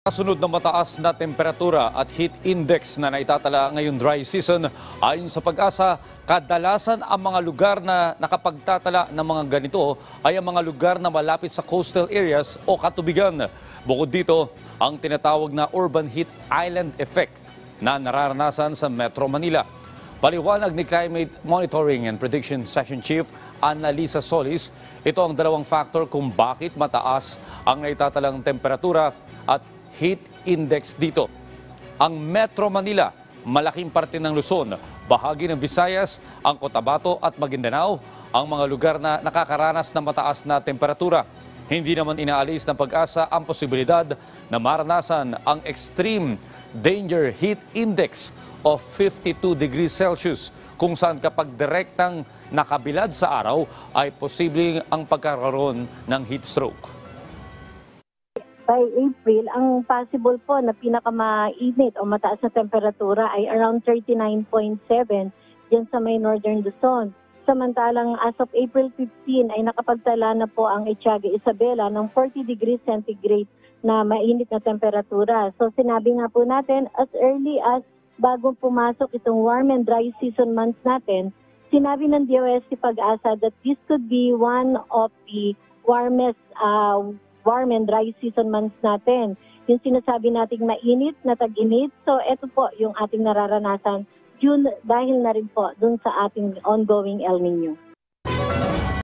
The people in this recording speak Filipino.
Kasunod ng mataas na temperatura at heat index na naitatala ngayong dry season, ayon sa Pag-asa, kadalasan ang mga lugar na nakapagtatala ng mga ganito ay ang mga lugar na malapit sa coastal areas o katubigan. Bukod dito, ang tinatawag na urban heat island effect na nararanasan sa Metro Manila. Paliwanag ni Climate Monitoring and Prediction Section Chief Annalisa Solis, ito ang dalawang factor kung bakit mataas ang naitatalang temperatura at heat index dito. Ang Metro Manila, malaking parte ng Luzon, bahagi ng Visayas, ang Cotabato at Maguindanao, ang mga lugar na nakakaranas ng mataas na temperatura. Hindi naman inaalis ng Pag-asa ang posibilidad na maranasan ang extreme danger heat index of 52 degrees Celsius, kung saan kapag direktang nakabilad sa araw ay posibleng ang pagkakaroon ng heat stroke. By April, ang possible po na pinakamainit o mataas na temperatura ay around 39.7 dyan sa may Northern Luzon. Samantalang as of April 15 ay nakapagtala na po ang Etiaga Isabela ng 40 degrees centigrade na mainit na temperatura. So sinabi nga po natin, as early as bagong pumasok itong warm and dry season months natin, sinabi ng DOST Pag-asa that this could be one of the warmest warm and dry season months natin. Yung sinasabi nating mainit na tag-init, so ito po yung ating nararanasan dahil na rin po dun sa ating ongoing El Nino.